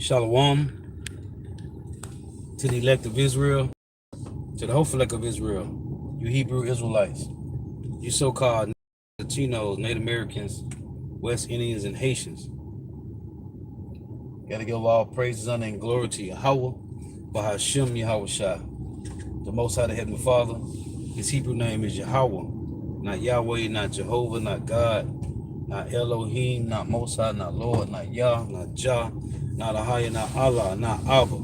Shalom to the elect of Israel, to the hopeful elect of Israel, you Hebrew Israelites, you so-called Latinos, Native Americans, West Indians, and Haitians. Gotta give all praises, honor, and glory to Yahweh, Bahashem Yahweh Shah, the Most High, the Heavenly Father. His Hebrew name is Yahweh, not Yahweh, not Jehovah, not God, not Elohim, not Most High, not Lord, not Yah, not Jah, not Ahaya, not Allah, not Abba.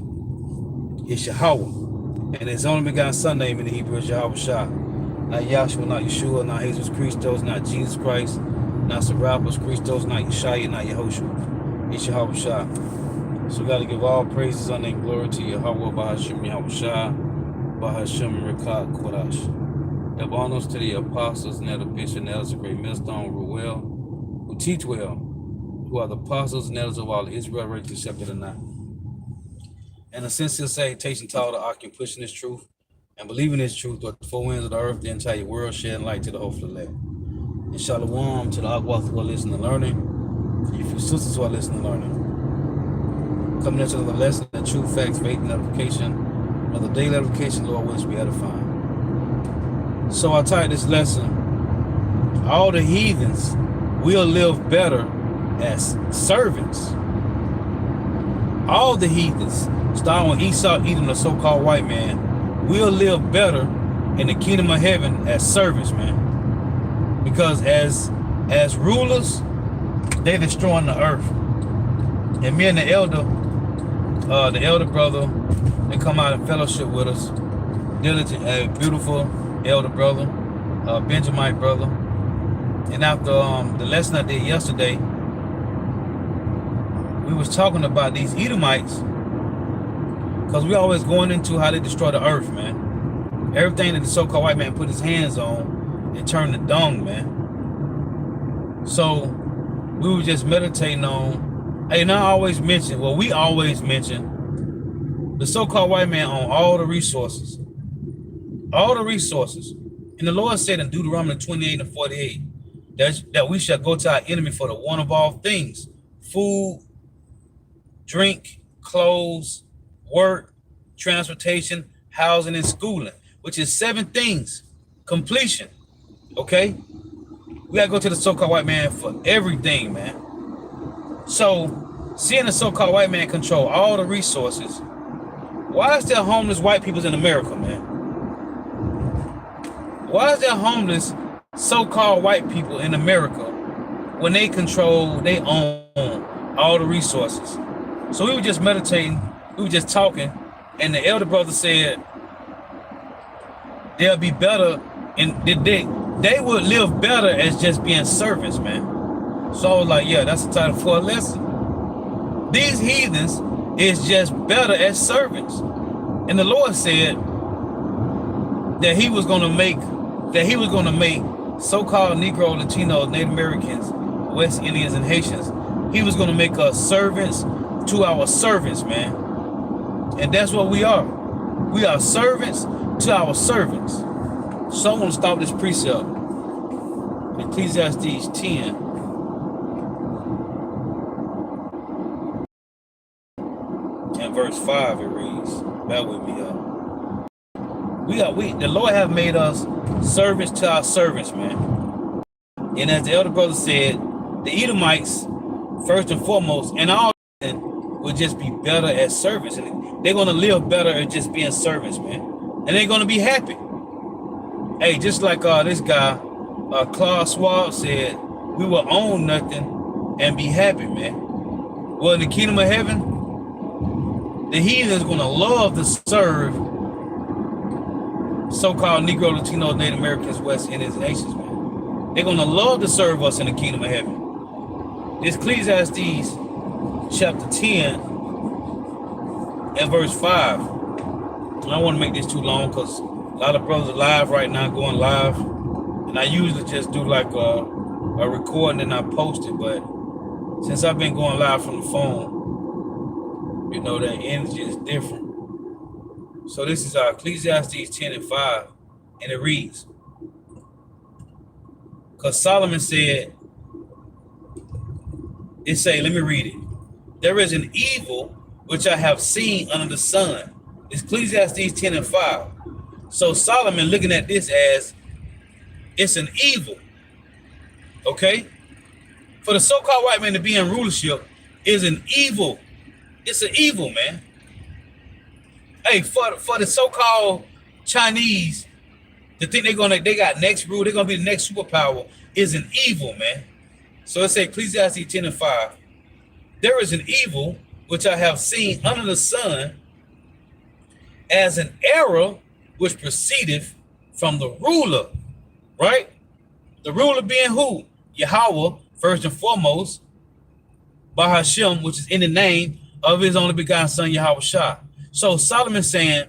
It's Yahweh. And his only begotten son name in the Hebrew is Yahweh Shah. Not Yahshua, not Yeshua, not Jesus Christos, not Jesus Christ, not Serapis Christos, not Yeshaya, not Yehoshua. It's Yahweh Shah. So we got to give all praises, honor, and glory to Yahweh, Bahashem Yahweh Shah, Bahashem Rekat Kodash. Double honors to the apostles and the bishop and elders of great millstone, who well, who teach well, who are the apostles and elders of all Israel, ready to accept it or not. And a sincere salutation to all the occupant pushing this truth and believing this truth throughout the four winds of the earth, the entire world, shedding light to the hopeful elect. And shalom to the Agwath who are listening and learning, to you few sisters who are listening and learning. Coming into another lesson of true facts, faith, and edification, another daily edification, Lord, which we edifying. So I titled this lesson, all the heathens will live better as servants. All the heathens, starting with Esau, Edom, the so-called white man, will live better in the kingdom of heaven as servants, man. Because as rulers, they're destroying the earth. And me and the elder brother, they come out in fellowship with us. Diligent, a beautiful elder brother, Benjamite brother. And after the lesson I did yesterday, we was talking about these Edomites, because we always going into how they destroy the earth, man. Everything that the so-called white man put his hands on and turned to dung, man. So we were just meditating on, and I always mention, well, we always mention the so-called white man on all the resources. All the resources. And the Lord said in Deuteronomy 28 and 48, that we shall go to our enemy for the one of all things: food, drink, clothes, work, transportation, housing, and schooling, which is 7 things. Completion. Okay? We gotta go to the so-called white man for everything, man. So, seeing the so-called white man control all the resources, why is there homeless white people in America, man? Why is there homeless so-called white people in America when they control, they own all the resources? So we were just meditating, we were just talking, and the elder brother said they'll be better, and they would live better as just being servants, man. So I was like, yeah, that's the title for a lesson. These heathens is just better as servants. And the Lord said that he was gonna make so-called Negro, Latino, Native Americans, West Indians, and Haitians, he was gonna make us servants to our servants, man. And that's what we are. We are servants to our servants. So I'm gonna stop this precept. Ecclesiastes 10. And verse 5, it reads, bear with me, the Lord have made us servants to our servants, man. And as the elder brother said, the Edomites, first and foremost, and all will just be better as servants. And they're going to live better at just being servants, man. And they're going to be happy. Hey, just like this guy, Klaus Schwab said, we will own nothing and be happy, man. Well, in the kingdom of heaven, the heathen is going to love to serve so-called Negro, Latino, Native Americans, West Indians, and Haitians, man. They're going to love to serve us in the kingdom of heaven. This Ecclesiastes chapter 10 and verse 5. I don't want to make this too long because a lot of brothers are live right now, going live. And I usually just do like a recording and I post it. But since I've been going live from the phone, you know, that energy is different. So this is our Ecclesiastes 10 and 5. And it reads, because Solomon said, let me read it. There is an evil which I have seen under the sun. Ecclesiastes 10 and 5. So Solomon looking at this as it's an evil. Okay? For the so-called white man to be in rulership is an evil. It's an evil, man. Hey, for the so-called Chinese to think they got next rule, they're gonna be the next superpower is an evil, man. So it says Ecclesiastes 10 and 5. There is an evil which I have seen under the sun, as an error which proceedeth from the ruler, right? The ruler being who? Yahweh, first and foremost, Bahashem, which is in the name of his only begotten son, Yahweh Shah. So Solomon saying,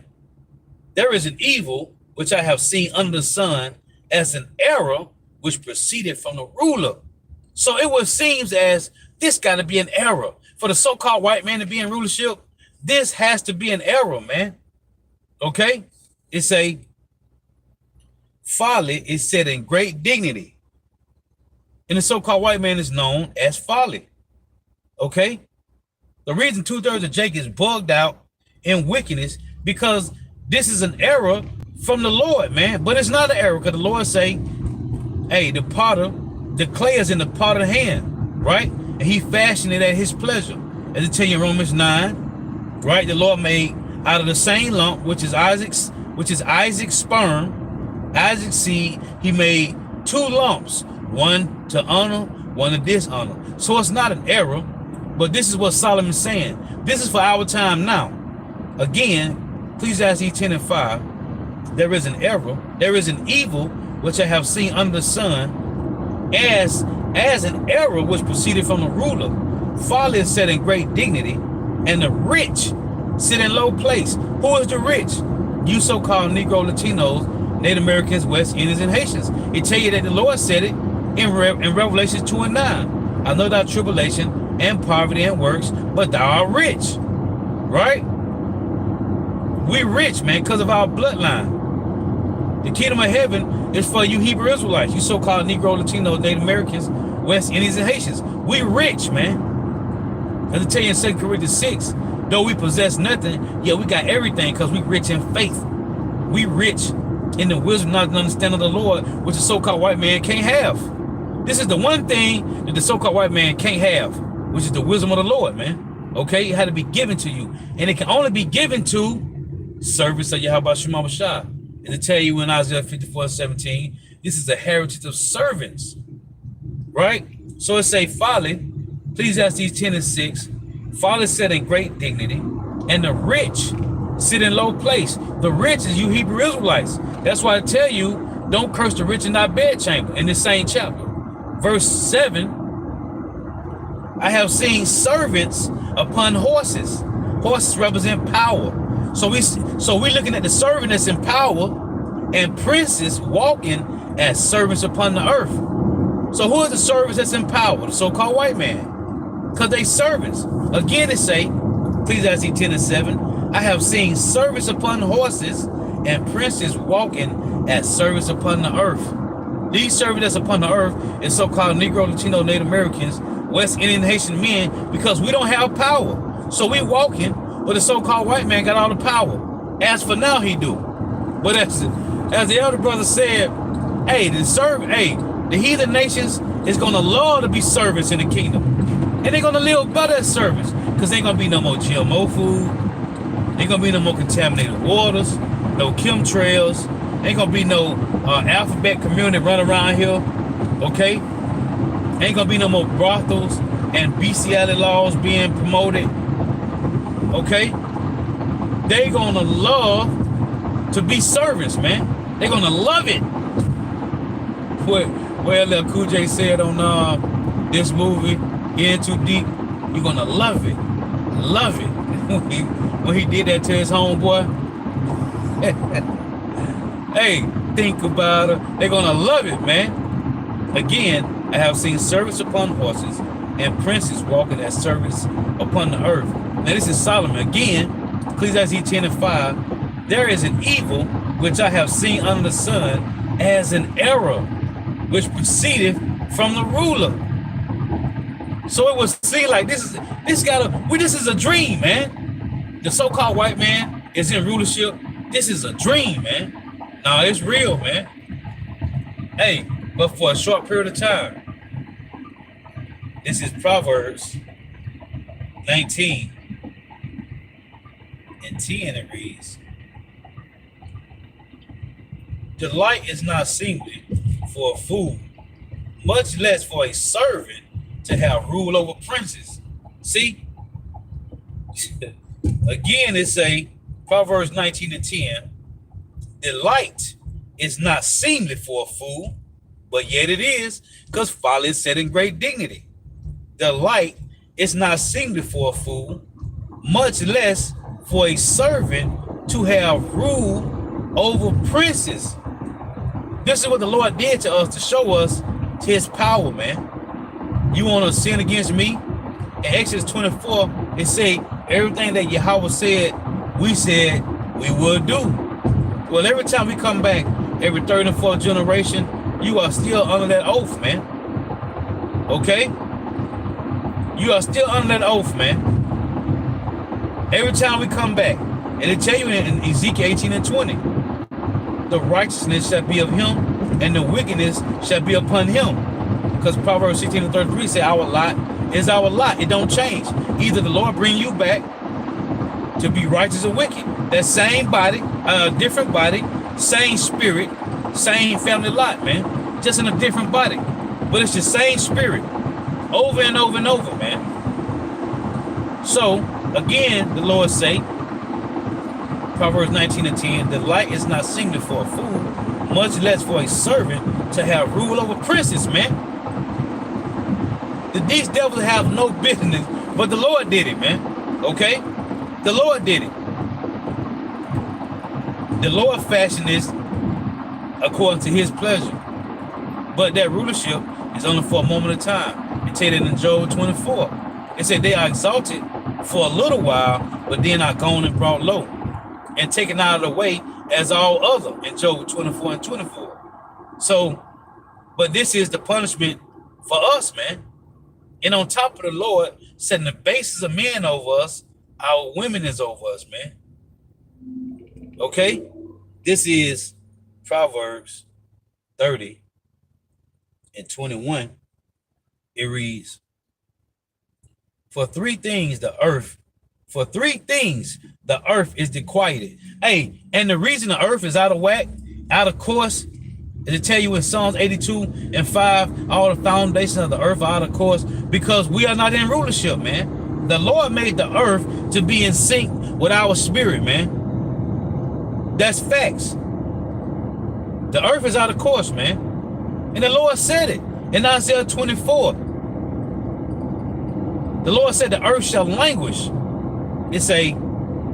there is an evil which I have seen under the sun, as an error which proceeded from the ruler. So it would seems as this got to be an error. For the so-called white man to be in rulership, this has to be an error, man. Okay? It's a folly is set in great dignity. And the so-called white man is known as folly. Okay? The reason 2/3 of Jacob is bugged out in wickedness, because this is an error from the Lord, man. But it's not an error, because the Lord say, hey, the potter, the clay is in the potter's hand, right? And he fashioned it at his pleasure. As it tell you in Romans 9, right? The Lord made out of the same lump, which is Isaac's sperm, Isaac's seed, he made two lumps, one to honor, one to dishonor. So it's not an error, but this is what Solomon's saying. This is for our time now. Again, Ecclesiastes 10 and 5, there is an error, there is an evil which I have seen under the sun, as an error which proceeded from the ruler. Folly is set in great dignity, and the rich sit in low place. Who is the rich? You so-called Negro, Latinos, Native Americans, West Indians, and Haitians. It tell you that the Lord said it in Revelation 2 and 9. I know thy tribulation and poverty and works, but thou art rich. Right? We rich, man, because of our bloodline. The kingdom of heaven is for you Hebrew Israelites, you so-called Negro, Latino, Native Americans, West Indians, and Haitians. We rich, man. As I tell you in 2 Corinthians 6, though we possess nothing, yet we got everything because we rich in faith. We rich in the wisdom, knowledge, and understanding of the Lord, which the so-called white man can't have. This is the one thing that the so-called white man can't have, which is the wisdom of the Lord, man. Okay? It had to be given to you. And it can only be given to service of Yahweh Shema Shah. And to tell you in Isaiah 54:17, this is a heritage of servants, right? So it say folly, Ecclesiastes 10 and 6, folly set in great dignity, and the rich sit in low place. The rich is you Hebrew Israelites. That's why I tell you, don't curse the rich in thy bedchamber in the same chapter. Verse 7, I have seen servants upon horses. Horses represent power. So we're looking at the servant that's in power, and princes walking as servants upon the earth. So who is the servants that's in power? The so-called white man. Because they servants. Again it say, Ecclesiastes 10 and 7, I have seen servants upon horses and princes walking as servants upon the earth. These servants that's upon the earth is so-called Negro, Latino, Native Americans, West Indian, Haitian men, because we don't have power. So we walking, but the so-called white man got all the power. As for now, he do. But as the elder brother said, hey, the heathen nations is gonna love to be servants in the kingdom. And they're gonna live better as servants, because ain't gonna be no more GMO food, ain't gonna be no more contaminated waters, no chemtrails, ain't gonna be no alphabet community running around here, okay? Ain't gonna be no more brothels and bestiality laws being promoted. Okay, they gonna love to be servants, man. They gonna love it. Well, Cool J said on this movie, In Too Deep, you're gonna love it, when he did that to his homeboy. Hey, think about it. They're gonna love it, man. Again, I have seen servants upon horses and princes walking as servants upon the earth. Now this is Solomon again, Ecclesiastes 10 and 5. There is an evil which I have seen under the sun, as an error which proceedeth from the ruler. So it was seen like this is a dream, man. the so-called white man is in rulership. This is a dream, man. No, it's real, man. Hey, but for a short period of time. This is Proverbs 19 and 10. It reads, delight is not singly for a fool, much less for a servant to have rule over princes. See? Again, it say, Proverbs 19 and 10, delight is not seemly for a fool, but yet it is, because folly is set in great dignity. Delight is not seemly for a fool, much less for a servant to have rule over princes. This is what the Lord did to us to show us his power, man. You want to sin against me? In Exodus 24, it say everything that Yahweh said we would do. Well, every time we come back, every third and fourth generation, you are still under that oath, man. Okay? You are still under that oath, man. Every time we come back, and it tell you in Ezekiel 18 and 20, the righteousness shall be of him, and the wickedness shall be upon him. Because Proverbs 16 and 33 say our lot is our lot. It don't change. Either the Lord bring you back to be righteous or wicked. That same body, different body, same spirit, same family lot, man. Just in a different body. But it's the same spirit. Over and over and over, man. So, again, the Lord say, Proverbs 19 and 10, delight is not seemly for a fool, much less for a servant to have rule over princes, man. These devils have no business, but the Lord did it, man. Okay? The Lord did it. The Lord fashioned this according to his pleasure. But that rulership is only for a moment of time. It tell you that in Job 24. It said they are exalted for a little while, but then are gone and brought low, and taken out of the way as all other in Job 24 and 24. So, but this is the punishment for us, man. And on top of the Lord setting the basis of men over us, our women is over us, man. Okay? This is Proverbs 30 and 21. It reads, for three things the earth is disquieted. Hey, and the reason the earth is out of whack, out of course, is to tell you in Psalms 82 and 5, all the foundations of the earth are out of course, because we are not in rulership, man. The Lord made the earth to be in sync with our spirit, man. That's facts. The earth is out of course, man. And the Lord said it in Isaiah 24. The Lord said the earth shall languish. It's a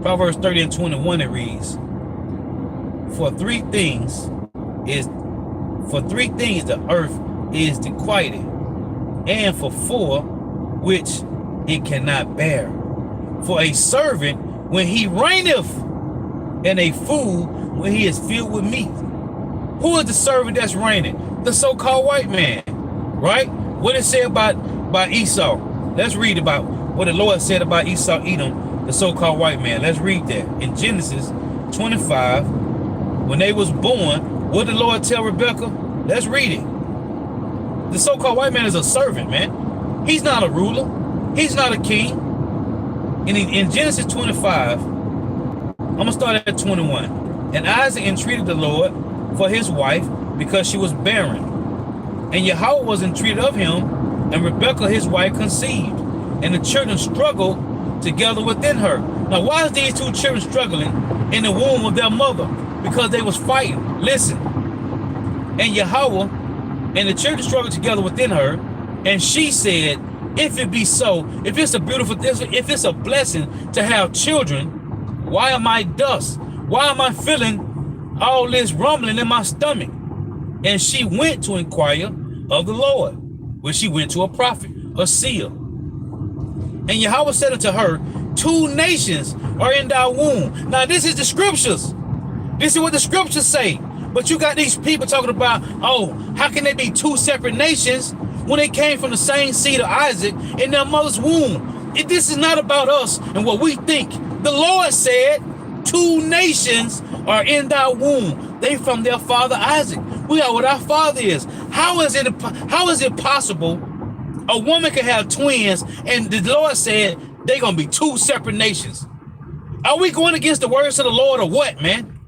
Proverbs 30 and 21, it reads, For three things the earth is disquieted, and for four which it cannot bear. For a servant when he reigneth, and a fool when he is filled with meat. Who is the servant that's reigning? The so-called white man, right? What it say about Esau? Let's read about what the Lord said about Esau, Edom, the so-called white man. Let's read that in Genesis 25. When they was born, what did the Lord tell Rebekah? Let's read it. The so-called white man is a servant, man. He's not a ruler. He's not a king. And in Genesis 25, I'm going to start at 21. And Isaac entreated the Lord for his wife because she was barren. And Yahweh was entreated of him, and Rebekah his wife conceived. And the children struggled together within her. Now, why is these two children struggling in the womb of their mother? Because they was fighting. Listen. And Yahweh and the children struggled together within her. And she said, if it be so, if it's a beautiful, if it's a blessing to have children, why am I thus? Why am I feeling all this rumbling in my stomach? And she went to inquire of the Lord, when she went to a prophet, a seer. And Yahweh said unto her, 2 nations are in thy womb. Now this is the scriptures. This is what the scriptures say. But you got these people talking about, oh, how can they be 2 separate nations when they came from the same seed of Isaac in their mother's womb? This is not about us and what we think The Lord said, 2 nations are in thy womb. They from their father Isaac. We are what our father is. How is it possible a woman can have twins and the Lord said they're going to be 2 separate nations? Are we going against the words of the Lord or what, man?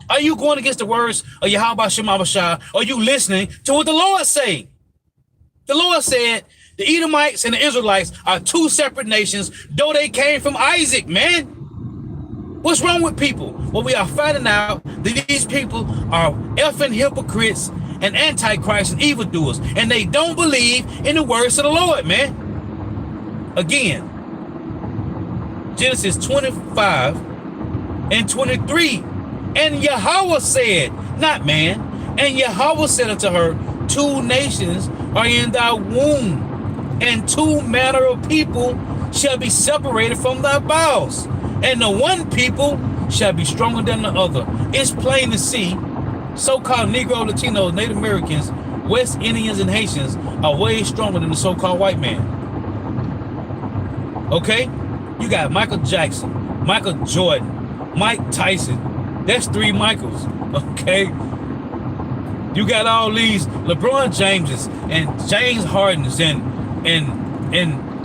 Are you going against the words of Yahweh Shema Bashar? Are you listening to what the Lord say? The Lord said the Edomites and the Israelites are 2 separate nations, though they came from Isaac, man. What's wrong with people? Well, we are finding out that these people are effing hypocrites and antichrists and evildoers, and they don't believe in the words of the Lord, man. Again, Genesis 25 and 23. And Yahweh said, not man, and Yahweh said unto her, 2 nations are in thy womb, and 2 manner of people shall be separated from thy bowels, and the one people shall be stronger than the other. It's plain to see, so-called Negro, Latinos, Native Americans, West Indians, and Haitians are way stronger than the so-called white man. Okay? You got Michael Jackson, Michael Jordan, Mike Tyson. That's 3 Michaels, okay? You got all these LeBron Jameses and James Hardens and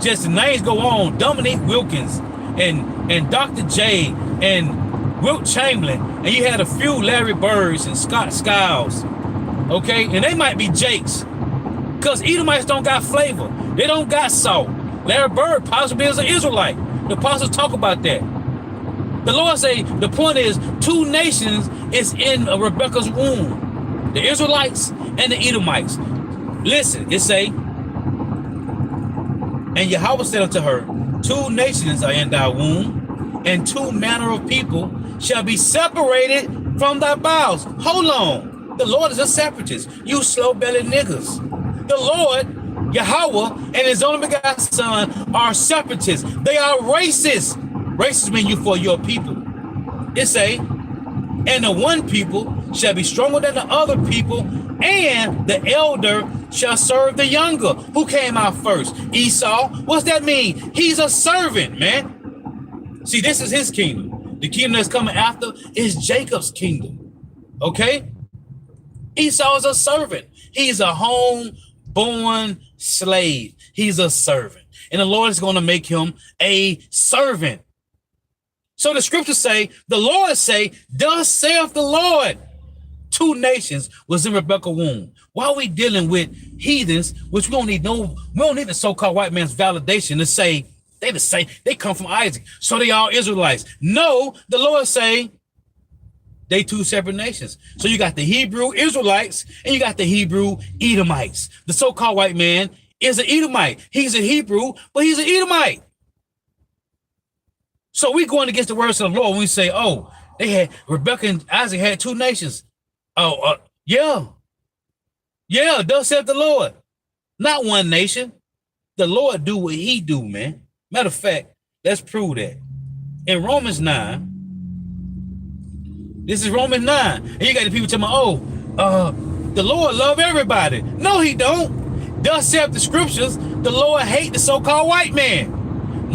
just the names go on. Dominique Wilkins and Dr. J and Wilt Chamberlain, and you had a few Larry Birds and Scott Skiles, okay? And they might be Jakes, because Edomites don't got flavor. They don't got salt. Larry Bird possibly is an Israelite. The apostles talk about that. The Lord say the point is 2 nations is in Rebekah's womb. The Israelites and the Edomites. Listen, it say, and Yahweh said unto her, 2 nations are in thy womb, and 2 manner of people shall be separated from thy bowels. Hold on. The Lord is a separatist. You slow-bellied niggas. The Lord, Yahweh, and his only begotten son are separatists. They are racist. Racist mean you for your people. It say, and the one people shall be stronger than the other people, and the elder shall serve the younger. Who came out first? Esau. What's that mean? He's a servant, man. See, this is his kingdom. The kingdom that's coming after is Jacob's kingdom. Okay? Esau is a servant. He's a home-born slave. He's a servant. And the Lord is going to make him a servant. So the scriptures say, the Lord say, thus saith the Lord. 2 nations was in Rebekah's womb. Why are we dealing with heathens, which we don't need the so-called white man's validation to say they the same, they come from Isaac, so they all Israelites. No, the Lord say they 2 separate nations. So you got the Hebrew Israelites and you got the Hebrew Edomites. The so-called white man is an Edomite. He's a Hebrew, but he's an Edomite. So we going against the words of the Lord when we say, oh, they had Rebekah and Isaac had 2 nations. Oh, yeah. Yeah, thus saith the Lord. Not 1 nation. The Lord do what he do, man. Matter of fact, let's prove that. In Romans 9, this is Romans 9. And you got the people telling me, the Lord love everybody. No, he don't. Thus saith the scriptures, the Lord hate the so-called white man.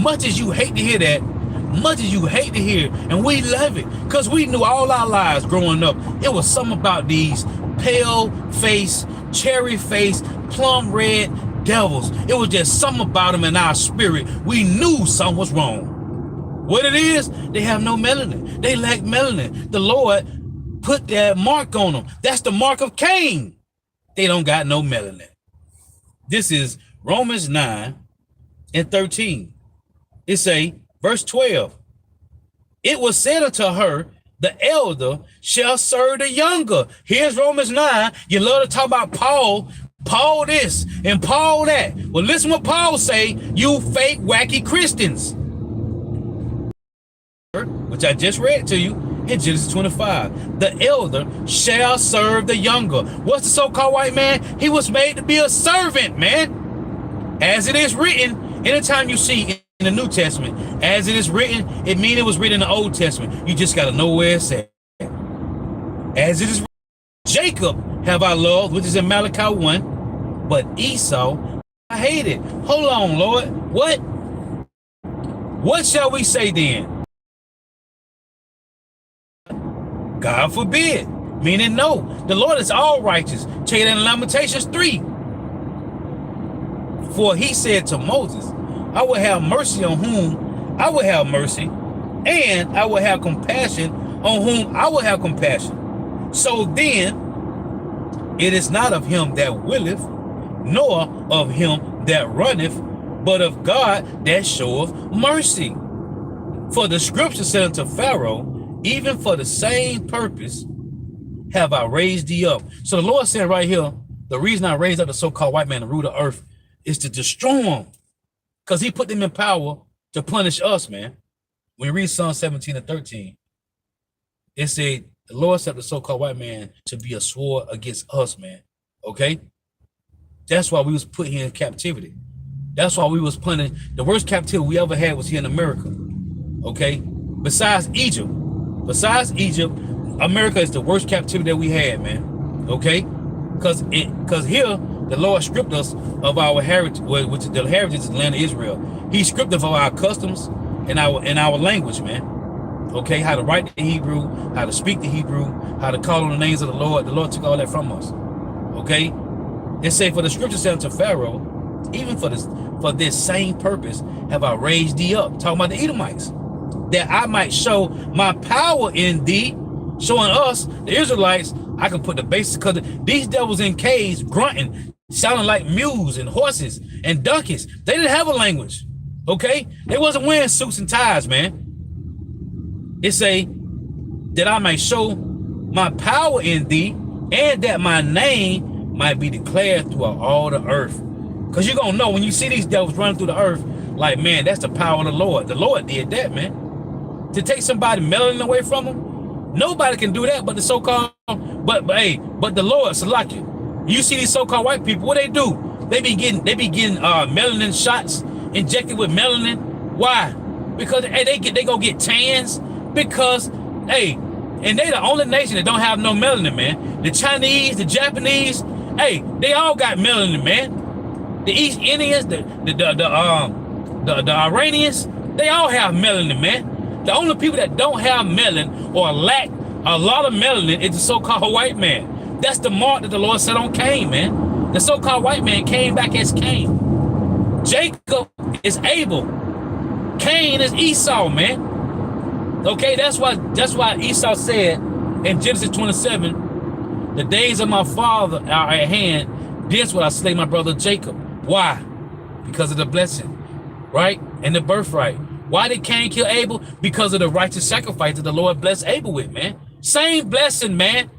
Much as you hate to hear that, much as you hate to hear, and we love it, because we knew all our lives growing up, it was something about these pale-faced, cherry-faced, plum-red devils. It was just something about them in our spirit. We knew something was wrong. What it is, they have no melanin. They lack melanin. The Lord put that mark on them. That's the mark of Cain. They don't got no melanin. This is Romans 9 and 13. It say, verse 12, it was said unto her, the elder shall serve the younger. Here's Romans 9. You love to talk about Paul this and Paul that. Well, listen what Paul say, you fake, wacky Christians. Which I just read to you in Genesis 25. The elder shall serve the younger. What's the so-called white man? He was made to be a servant, man. As it is written, anytime you see in the New Testament, as it is written, it means it was written in the Old Testament. You just got to know where it's at. As it is written, Jacob have I loved, which is in Malachi 1, but Esau I hated. Hold on, Lord. What shall we say then? God forbid. Meaning no, the Lord is all righteous. Check it in Lamentations 3. For he said to Moses, I will have mercy on whom I will have mercy, and I will have compassion on whom I will have compassion. So then, it is not of him that willeth, nor of him that runneth, but of God that showeth mercy. For the scripture said unto Pharaoh, even for the same purpose have I raised thee up. So the Lord said right here, the reason I raised up the so-called white man to rule the earth is to destroy them, because he put them in power to punish us, man. When you read Psalm 17 and 13, it said the Lord set the so-called white man to be a sword against us, man. Okay? That's why we was put here in captivity. That's why we was punished. The worst captivity we ever had was here in America. Okay? Besides Egypt, America is the worst captivity that we had, man. Okay? Because here the Lord stripped us of our heritage, which is the heritage of the land of Israel. He stripped us of our customs and our language, man. Okay, how to write the Hebrew, how to speak the Hebrew, how to call on the names of the Lord. The Lord took all that from us. Okay? It say, for the scripture said unto Pharaoh, even for this same purpose have I raised thee up. Talking about the Edomites, that I might show my power in thee, showing us, the Israelites, I can put the basis, because these devils in caves grunting, sounding like mules and horses and donkeys. They didn't have a language. Okay? They wasn't wearing suits and ties, man. It say that I might show my power in thee, and that my name might be declared throughout all the earth. Because you're going to know when you see these devils running through the earth, like, man, that's the power of the Lord. The Lord did that, man. To take somebody melanin away from them, nobody can do that but the so-called, but the Lord, Salakia. You see these so-called white people, what they do? They be getting melanin shots injected with melanin. Why? Because they go get tans. Because and they the only nation that don't have no melanin, man. The Chinese, the Japanese, they all got melanin, man. The East Indians, the Iranians, they all have melanin, man. The only people that don't have melanin or lack a lot of melanin is the so-called white man. That's the mark that the Lord set on Cain, man. The so-called white man came back as Cain. Jacob is Abel. Cain is Esau, man. Okay, that's why Esau said in Genesis 27, the days of my father are at hand. This will I slay my brother Jacob. Why? Because of the blessing, right? And the birthright. Why did Cain kill Abel? Because of the righteous sacrifice that the Lord blessed Abel with, man. Same blessing, man.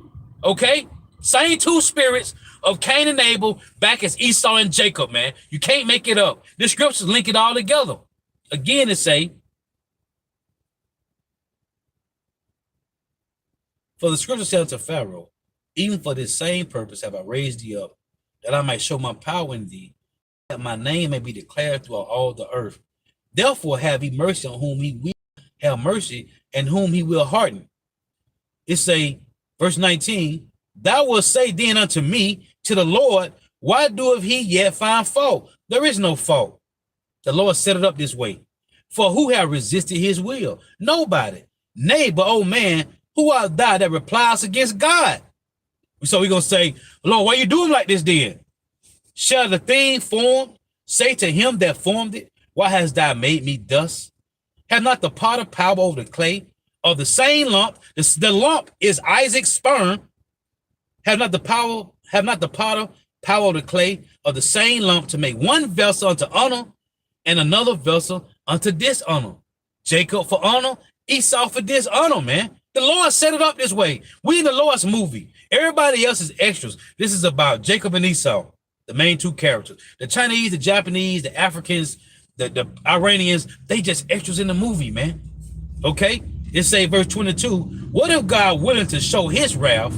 Okay? Same two spirits of Cain and Abel back as Esau and Jacob, man. You can't make it up. The scriptures link it all together. Again, it say, for the scripture said unto Pharaoh, even for this same purpose have I raised thee up, that I might show my power in thee, that my name may be declared throughout all the earth. Therefore have he mercy on whom he will have mercy, and whom he will harden. It say, verse 19, thou wilt say then unto me, to the Lord, why doeth he yet find fault? There is no fault. The Lord set it up this way. For who have resisted his will? Nobody. Nay, but oh man, who art thou that replies against God? So we're going to say, Lord, why you doing like this then? Shall the thing formed say to him that formed it, why hast thou made me thus? Have not the potter power over the clay of the same lump? The lump is Isaac's sperm. Have not the potter power over the clay of the same lump to make one vessel unto honor and another vessel unto dishonor? Jacob for honor, Esau for dishonor, man. The Lord set it up this way. We in the Lord's movie. Everybody else is extras. This is about Jacob and Esau, the main two characters. The Chinese, the Japanese, the Africans, the Iranians, they just extras in the movie, man. Okay? It say verse 22, what if God willing to show his wrath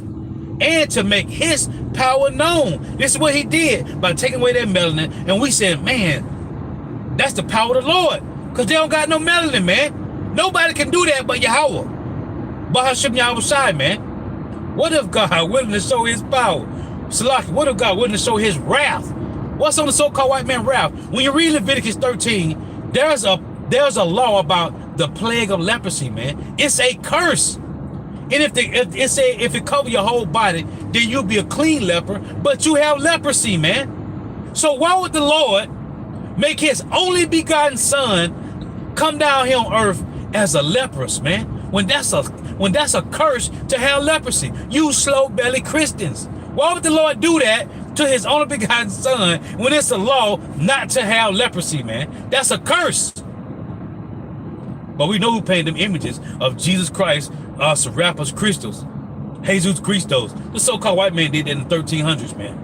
and to make his power known? This is what he did by taking away their melanin. And we said, man, that's the power of the Lord. Because they don't got no melanin, man. Nobody can do that but Yahweh. Bahashim Yahushai, man. What if God willing to show his power? Salaki, what if God willing to show his wrath? What's on the so-called white man wrath? When you read Leviticus 13, there's a law about the plague of leprosy, man. It's a curse. And if it say if it cover your whole body, then you'll be a clean leper, but you have leprosy, man. So why would the Lord make his only begotten son come down here on earth as a leprous, man? When that's a curse to have leprosy. You slow-bellied Christians. Why would the Lord do that to his only begotten son when it's a law not to have leprosy, man? That's a curse. But we know who painted them images of Jesus Christ, Serapis Christos, Jesus Christos. The so-called white man did that in the 1300s, man.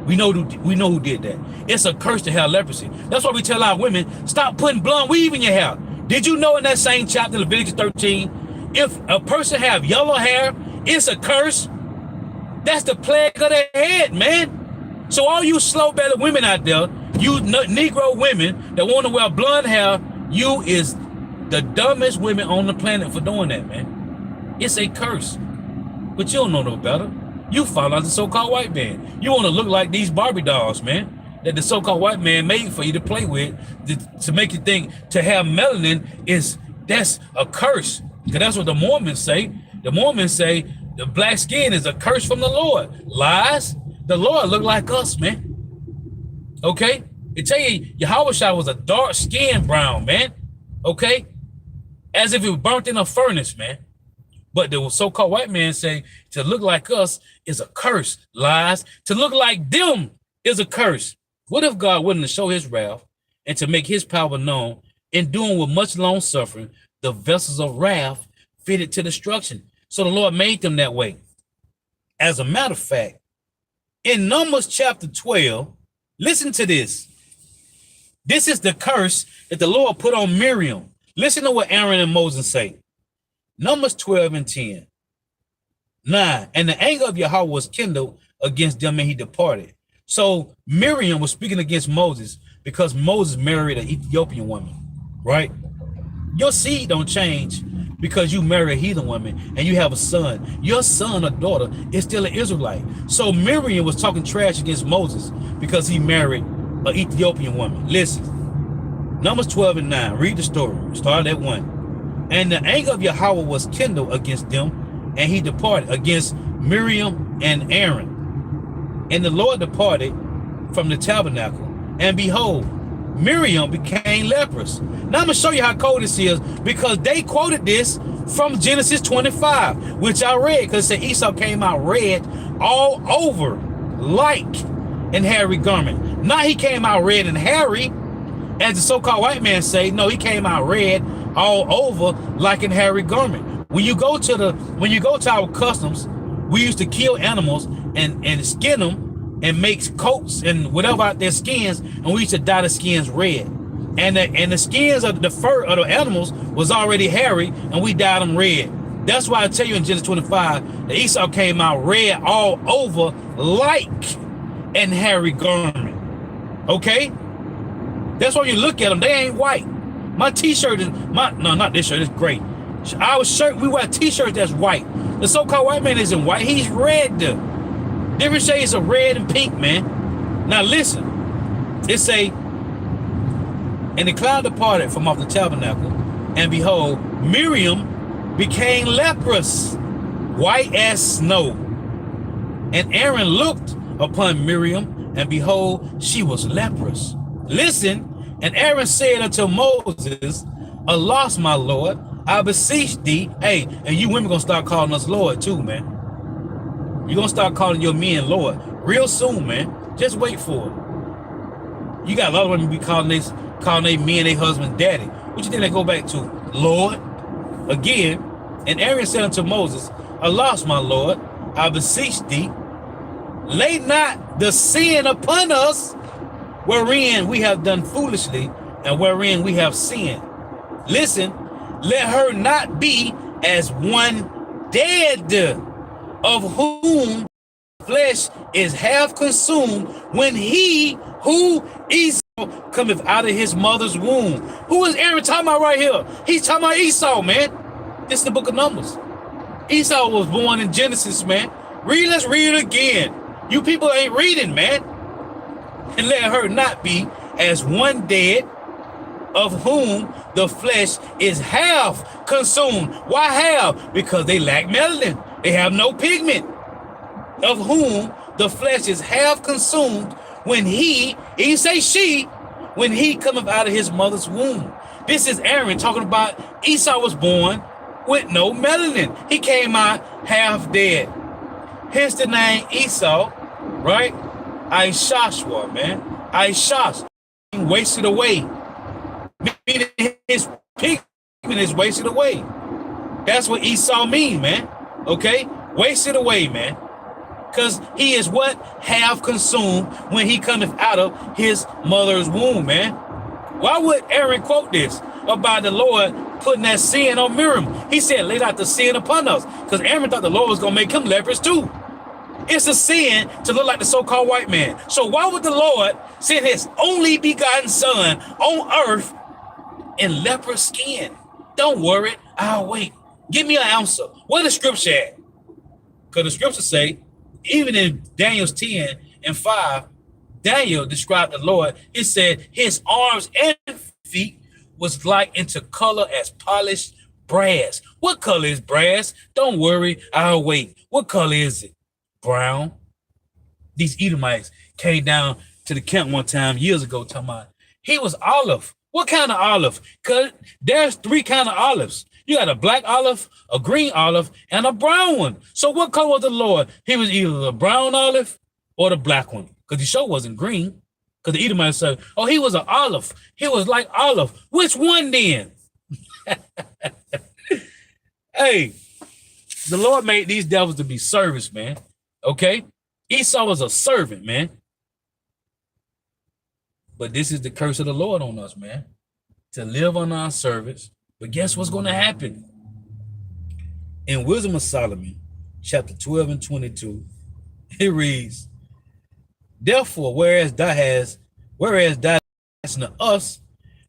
We know who did that. It's a curse to have leprosy. That's why we tell our women, stop putting blonde weave in your hair. Did you know in that same chapter, Leviticus 13, if a person have yellow hair, it's a curse? That's the plague of their head, man. So all you slow-bellied women out there, you Negro women that want to wear blonde hair, you is the dumbest women on the planet for doing that, man. It's a curse. But you don't know no better. You follow the so-called white man. You want to look like these Barbie dolls, man, that the so-called white man made for you to play with, to make you think to have melanin that's a curse. Because that's what the Mormons say. The Mormons say the black skin is a curse from the Lord. Lies. The Lord look like us, man. Okay? They tell you Yahushua was a dark skinned brown, man. Okay? As if it was burnt in a furnace, man. But the so-called white man say to look like us is a curse. Lies. To look like them is a curse. What if God wouldn't show his wrath and to make his power known, in doing with much long suffering the vessels of wrath fitted to destruction? So the Lord made them that way. As a matter of fact, in Numbers chapter 12, listen to this. This is the curse that the Lord put on Miriam. Listen to what Aaron and Moses say. Numbers 12 and 10. 9. And the anger of Yahweh was kindled against them, and he departed. So Miriam was speaking against Moses because Moses married an Ethiopian woman, right? Your seed don't change because you marry a heathen woman and you have a son. Your son or daughter is still an Israelite. So Miriam was talking trash against Moses because he married an Ethiopian woman. Listen, Numbers 12 and 9. Read the story. Start at 1. And the anger of Yahweh was kindled against them, and he departed against Miriam and Aaron. And the Lord departed from the tabernacle, and behold, Miriam became leprous. Now I'm going to show you how cold this is, because they quoted this from Genesis 25, which I read, because it said Esau came out red all over, like an hairy garment. Not he came out red and hairy, as the so-called white man say. No, he came out red all over like an hairy garment. When you go to our customs, we used to kill animals and skin them and make coats and whatever out their skins, and we used to dye the skins red. And the skins of the fur of the animals was already hairy, and we dyed them red. That's why I tell you in Genesis 25 that Esau came out red all over like an hairy garment. Okay? That's why you look at them, they ain't white. My t-shirt is no, not this shirt, it's gray. Our shirt, we wear t-shirts that's white. The so-called white man isn't white, he's red. Different shades of red and pink, man. Now listen, it say, and the cloud departed from off the tabernacle, and behold, Miriam became leprous, white as snow. And Aaron looked upon Miriam, and behold, she was leprous. Listen, and Aaron said unto Moses, alas, my Lord, I beseech thee. Hey, and you women gonna start calling us Lord too, man. You're gonna start calling your men Lord real soon, man. Just wait for it. You got a lot of women be calling their men, their husbands, daddy. What you think they go back to? Lord? Again, and Aaron said unto Moses, alas, my Lord, I beseech thee, lay not the sin upon us, wherein we have done foolishly, and wherein we have sinned. Listen, let her not be as one dead, of whom flesh is half consumed, when he who Esau cometh out of his mother's womb. Who is Aaron talking about right here? He's talking about Esau, man. This is the book of Numbers. Esau was born in Genesis, man. Let's read it again. You people ain't reading, man. And let her not be as one dead, of whom the flesh is half consumed. Why half? Because they lack melanin. They have no pigment. Of whom the flesh is half consumed when he say she, when he cometh out of his mother's womb. This is Aaron talking about Esau was born with no melanin. He came out half dead. Hence the name Esau, right? Ishashwa, man. Ishash, wasted away. Meaning his pigment is wasted away. That's what Esau mean, man. Okay? Wasted away, man. Because he is what? Half consumed when he cometh out of his mother's womb, man. Why would Aaron quote this about the Lord putting that sin on Miriam? He said, laid out the sin upon us. Because Aaron thought the Lord was going to make him leprous too. It's a sin to look like the so-called white man. So why would the Lord send his only begotten son on earth in leprous skin? Don't worry, I'll wait. Give me an answer. Where the scripture at? Because the scripture say, even in Daniel 10:5, Daniel described the Lord. It said his arms and feet was like into color as polished brass. What color is brass? Don't worry, I'll wait. What color is it? Brown. These Edomites came down to the camp one time years ago talking about he was olive. What kind of olive? Because there's 3 kinds of olives. You got a black olive, a green olive, and a brown one. So what color was the Lord? He was either the brown olive or the black one. Because he sure wasn't green. Because the Edomites said, oh, he was an olive. He was like olive. Which one then? Hey, the Lord made these devils to be servants, man. Okay? Esau was a servant, man. But this is the curse of the Lord on us, man. To live on our servants. But guess what's going to happen? In Wisdom of Solomon, chapter 12 and 22, it reads, therefore, whereas thou hast to us,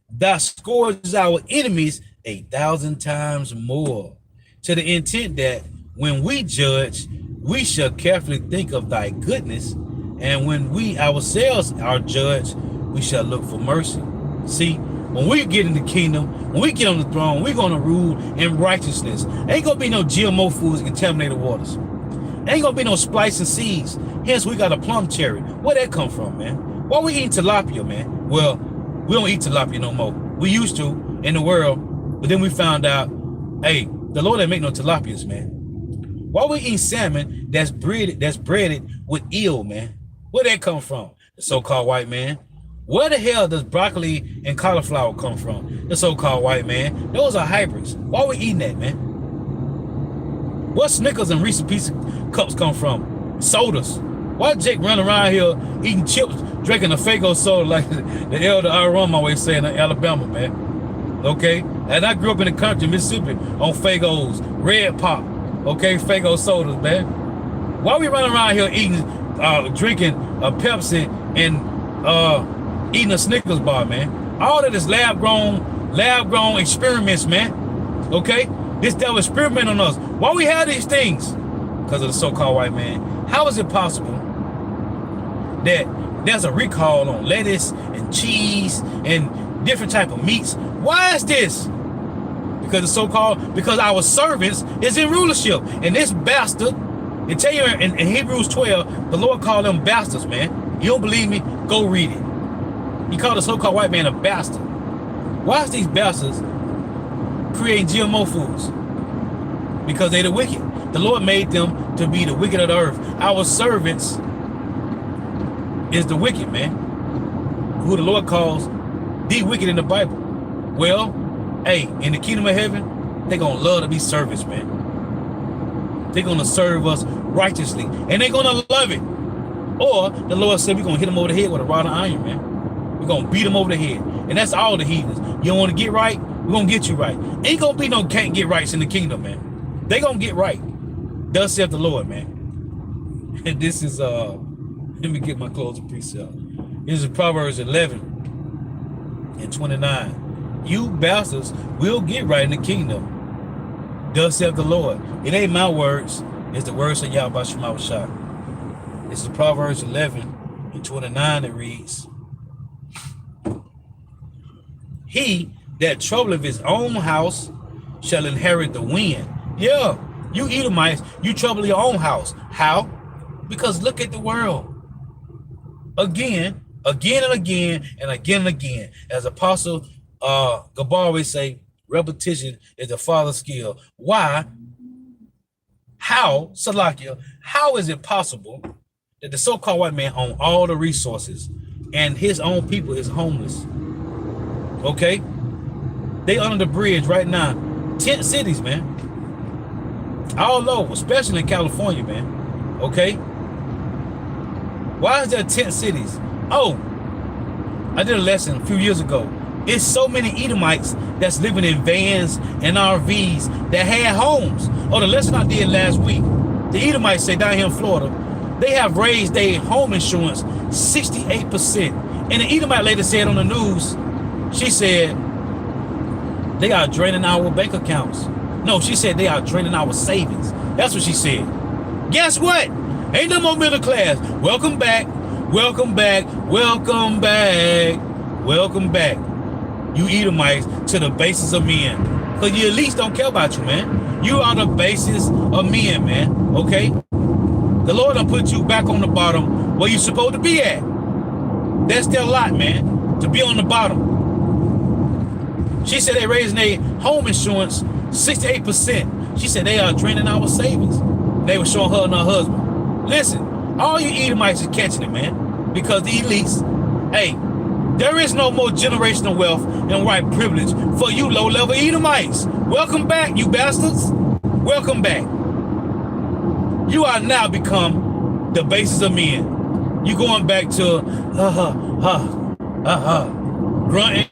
thou scourges our enemies 1,000 times more, to the intent that when we judge, we shall carefully think of thy goodness, and when we ourselves are judged, we shall look for mercy. See, when we get in the kingdom, when we get on the throne, we're going to rule in righteousness. Ain't going to be no GMO foods and contaminated waters. Ain't going to be no splicing seeds. Hence, we got a plum cherry. Where that come from, man? Why we eating tilapia, man? Well, we don't eat tilapia no more. We used to in the world, but then we found out, hey, the Lord ain't make no tilapias, man. Why we eating salmon that's breaded with eel, man? Where that come from? The so-called white man. Where the hell does broccoli and cauliflower come from? The so-called white man. Those are hybrids. Why we eating that, man? Where Snickers and Reese's Pieces cups come from? Sodas. Why Jake run around here eating chips, drinking a Faygo soda like the elder Aram always saying in Alabama, man? Okay? And I grew up in the country, Mississippi, on Faygos, Red Pop, okay? Faygo sodas, man. Why we running around here eating, drinking a Pepsi and eating a Snickers bar, man? All of this lab-grown experiments, man. Okay? This devil experiment on us. Why we have these things? Because of the so-called white man. How is it possible that there's a recall on lettuce and cheese and different type of meats? Why is this? Because our servants is in rulership. And this bastard, they tell you in Hebrews 12, the Lord called them bastards, man. You don't believe me? Go read it. He called the so-called white man a bastard. Why is these bastards creating GMO foods? Because they're the wicked. The Lord made them to be the wicked of the earth. Our servants is the wicked, man. Who the Lord calls the wicked in the Bible. Well, hey, in the kingdom of heaven, they're going to love to be servants, man. They're going to serve us righteously. And they're going to love it. Or the Lord said we're going to hit them over the head with a rod of iron, man. We're going to beat them over the head. And that's all the heathens. You don't want to get right? We're going to get you right. Ain't going to be no can't get rights in the kingdom, man. They going to get right. Thus saith the Lord, man. And this is, let me get my closing precept. This is Proverbs 11 and 29. You bastards will get right in the kingdom. Thus saith the Lord. It ain't my words. It's the words of Yahweh Shema Shah. This is Proverbs 11 and 29. It reads, He that troubleth his own house shall inherit the wind. Yeah, you Edomites, you trouble your own house. How? Because look at the world. Again and again and again and again. As Apostle Gabar always say, repetition is the father's skill. Why? How, Salakia, how is it possible that the so-called white man owns all the resources and his own people is homeless? Okay? They under the bridge right now. Tent cities, man. All over, especially in California, man. Okay? Why is there tent cities? Oh, I did a lesson a few years ago. It's so many Edomites that's living in vans and RVs that had homes. Oh, the lesson I did last week, the Edomites say down here in Florida, they have raised their home insurance 68%. And the Edomite lady said on the news, she said, they are draining our bank accounts. No, she said they are draining our savings. That's what she said. Guess what? Ain't no more middle class. Welcome back. Welcome back. Welcome back. Welcome back. You Edomites to the basis of men. Because you at least don't care about you, man. You are the basis of men, man. Okay? The Lord done put you back on the bottom where you're supposed to be at. That's their lot, man. To be on the bottom. She said they raising their home insurance 68%. She said they are draining our savings. They were showing her and her husband. Listen, all you Edomites is catching it, man. Because the elites, hey, there is no more generational wealth and white privilege for you low-level Edomites. Welcome back, you bastards. Welcome back. You are now become the basis of men. You going back to grunting.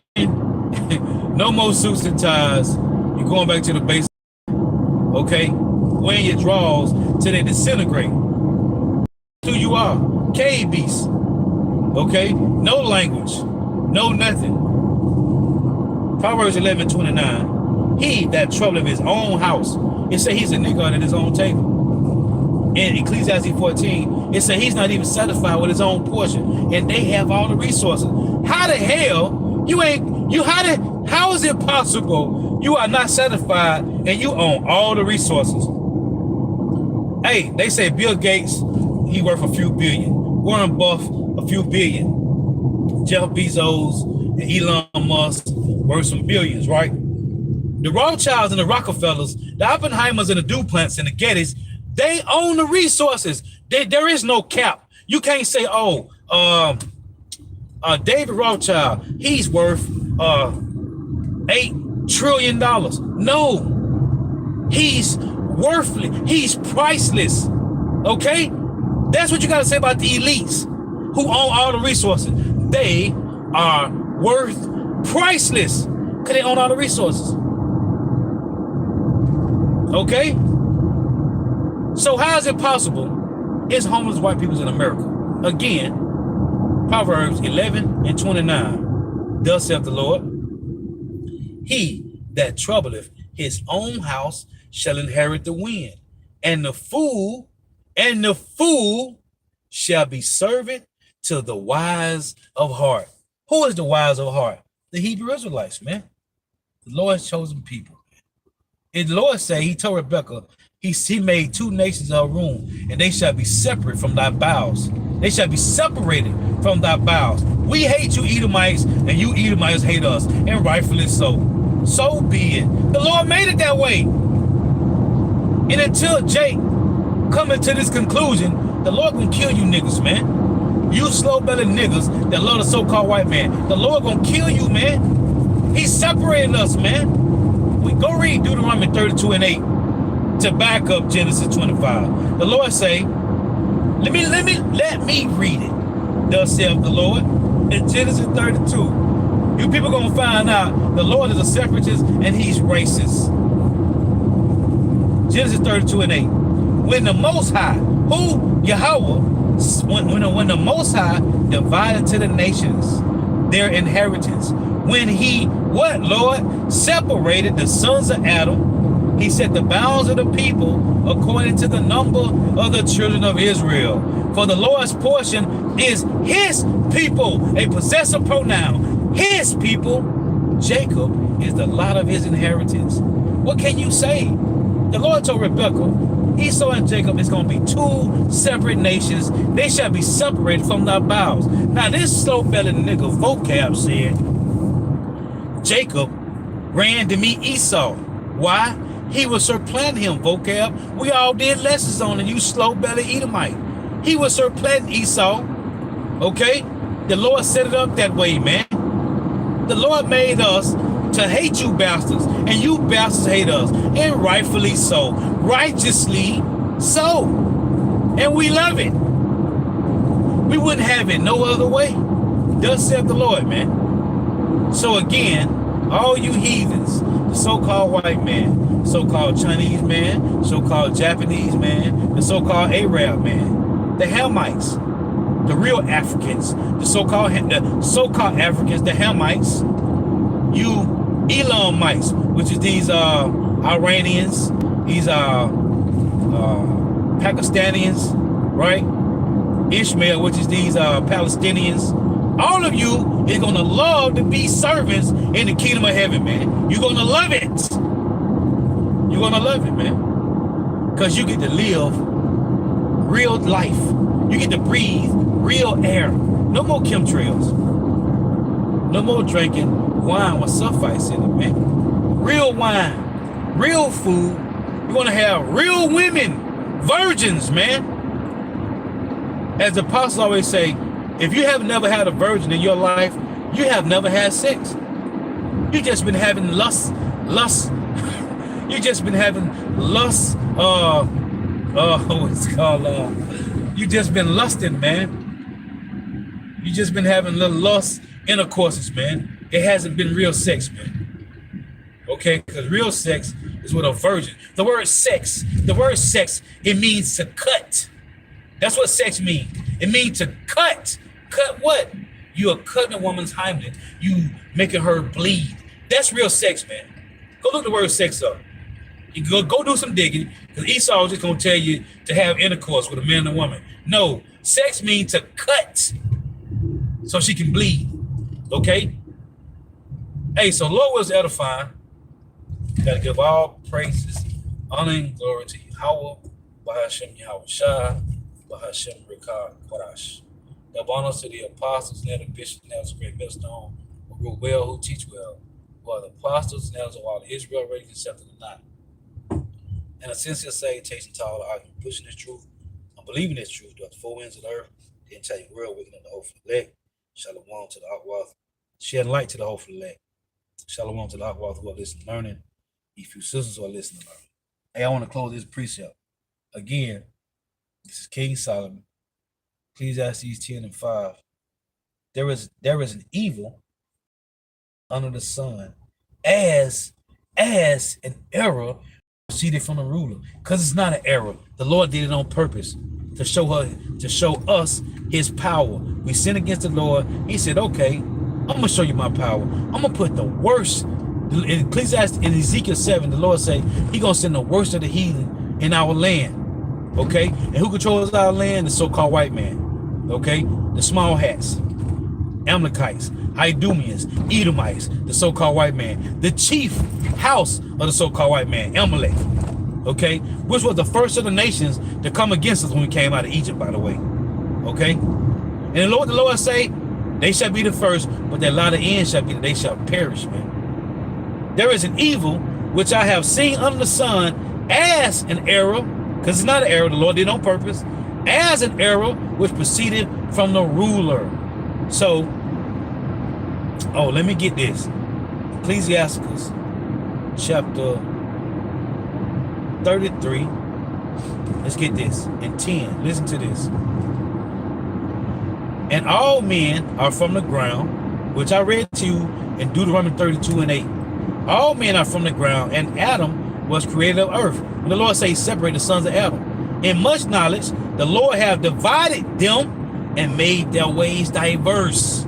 No more suits and ties. You're going back to the basics. Okay? Wearing your drawers till they disintegrate. Who you are. Cave beasts. Okay? No language. No nothing. Proverbs 11:29. He that troubleth his own house. It say he's a nigga at his own table. In Ecclesiastes 14, it say he's not even satisfied with his own portion. And they have all the resources. How the hell you ain't, you how is it possible you are not satisfied and you own all the resources? Hey, they say Bill Gates, he worth a few billion. Warren Buff, a few billion. Jeff Bezos and Elon Musk worth some billions, right? The Rothschilds and the Rockefellers, the Oppenheimers and the DuPonts and the Gettys, they own the resources. There is no cap. You can't say, oh, David Rothschild, he's worth $8 trillion. No, he's worthless. He's priceless. Okay? That's what you got to say about the elites who own all the resources. They are worth priceless because they own all the resources. Okay? So how is it possible it's homeless white people in America? Again, Proverbs 11:29. Thus saith the Lord, he that troubleth his own house shall inherit the wind, and the fool shall be servant to the wise of heart. Who is the wise of heart? The Hebrew Israelites, man. The Lord's chosen people. And the Lord say, he told Rebekah, he made two nations of room, and they shall be separate from thy bowels. They shall be separated from thy bowels. We hate you Edomites, and you Edomites hate us, and rightfully so. So be it. The Lord made it that way. And until Jake coming to this conclusion, the Lord gonna kill you niggas, man. You slow-bellied niggas that love the so-called white man. The Lord gonna kill you, man. He's separating us, man. We go read Deuteronomy 32:8 to back up Genesis 25. The Lord say, let me read it. Thus saith the Lord in Genesis 32. You people gonna find out the Lord is a separatist and he's racist. Genesis 32:8. When the Most High, who Yahweh, when the Most High divided to the nations their inheritance, when he, what, Lord, separated the sons of Adam, he set the bounds of the people according to the number of the children of Israel. For the Lord's portion is his people, a possessive pronoun, his people Jacob is the lot of his inheritance. What can you say? The Lord told Rebekah, Esau and Jacob is going to be two separate nations. They shall be separated from thy bowels. Now this slow-bellied nigga vocab said, Jacob ran to meet Esau. Why? He was supplanting him, vocab. We all did lessons on it, you slow-bellied Edomite. He was supplanting Esau, okay? The Lord set it up that way, man. The Lord made us to hate you bastards, and you bastards hate us, and rightfully so, righteously so, and we love it. We wouldn't have it no other way. Thus saith the Lord, man. So again, all you heathens, the so-called white man, so-called Chinese man, so-called Japanese man, the so-called Arab man, the Hamites, the real Africans, the so-called Africans, the Hamites, you Elamites, which is these Iranians, these Pakistanians, right? Ishmael, which is these Palestinians. All of you is gonna love to be servants in the kingdom of heaven, man. You're gonna love it. You're gonna love it, man. Because you get to live real life. You get to breathe real air. No more chemtrails. No more drinking wine with sulfites in it, man. Real wine, real food. You're gonna have real women, virgins, man. As the apostles always say, if you have never had a virgin in your life, you have never had sex. You just been having lust. You just been having lust. What's it called? You just been lusting, man. You just been having little lust intercourses, man. It hasn't been real sex, man. Okay, because real sex is with a virgin. The word sex, it means to cut. That's what sex means. It means to cut. Cut what? You are cutting a woman's hymen. You making her bleed. That's real sex, man. Go look the word sex up. You go do some digging, because Esau is just going to tell you to have intercourse with a man and a woman. No, sex means to cut so she can bleed. Okay? Hey, so Lord was edifying. You got to give all praises, honor, and glory to Yahweh, Bahashem Yahweh Shah, Bahashem Rikah Kodash. Give honor to the apostles, now the bishops, now the great millstone, who rule well, who teach well, who are the apostles, now of all Israel, ready accepted or not. And a sincere salutation to all the argument, pushing this truth and believing this truth throughout the four winds of the earth, the entire world, waking up the hopeful elect. Shalom to the Akwath, shedding light to the hopeful elect. Shalom to the Akwath who are listening, learning. If you sisters who are listening, learning. Hey, I want to close this precept. Again, this is King Solomon. Ecclesiastes 10:5. There is an evil under the sun, as an error proceeded from the ruler, because it's not an error. The Lord did it on purpose to show us his power. We sin against the Lord. He said, okay, I'm gonna show you my power. I'm gonna put the worst in Ecclesiastes, in Ezekiel 7, the Lord say he gonna send the worst of the heathen in our land. Okay, and who controls our land? The so-called white man. Okay, the small hats, Amalekites, Idumeans, Edomites, the so-called white man, the chief house of the so-called white man, Amalek, okay, which was the first of the nations to come against us when we came out of Egypt, by the way, okay, and the Lord say, they shall be the first, but their latter end shall be that they shall perish, man. There is an evil which I have seen under the sun as an error, because it's not an error, the Lord did it on purpose, as an error which proceeded from the ruler. So, let me get this. Ecclesiastes chapter 33. Let's get this. In 10, listen to this. And all men are from the ground, which I read to you in Deuteronomy 32:8. All men are from the ground, and Adam was created of earth. When the Lord says separate the sons of Adam, in much knowledge, the Lord have divided them and made their ways diverse.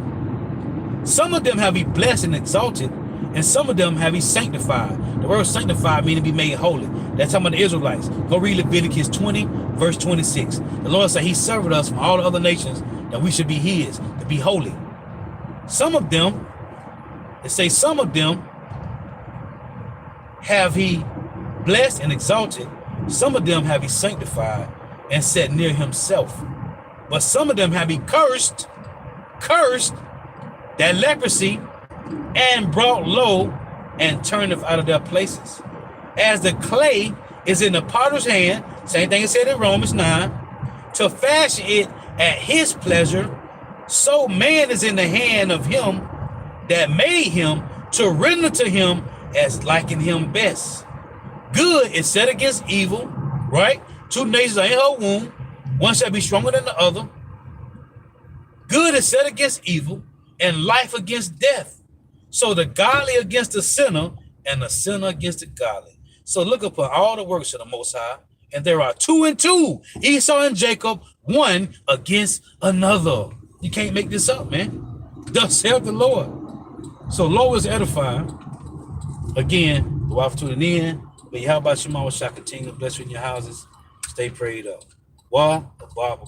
Some of them have he blessed and exalted, and some of them have he sanctified. The word sanctified meaning to be made holy. That's talking about the Israelites. Go read Leviticus 20, verse 26. The Lord said he severed us from all the other nations, that we should be his, to be holy. Some of them It says some of them have he blessed and exalted, some of them have he sanctified and set near himself. But some of them have he cursed that leprosy, and brought low, and turneth out of their places. As the clay is in the potter's hand, same thing it said in Romans 9, to fashion it at his pleasure, so man is in the hand of him that made him, to render to him as liking him best. Good is set against evil, right? Two nations are in her womb, one shall be stronger than the other. Good is set against evil, and life against death. So the godly against the sinner, and the sinner against the godly. So look upon all the works of the Most High, and there are 2 and 2, Esau and Jacob, one against another. You can't make this up, man. Thus saith the Lord. So Lord is edifying. Again, go off to an end. But how about Shema shall continue to bless you in your houses? Stay prayed up. Wah, a bar,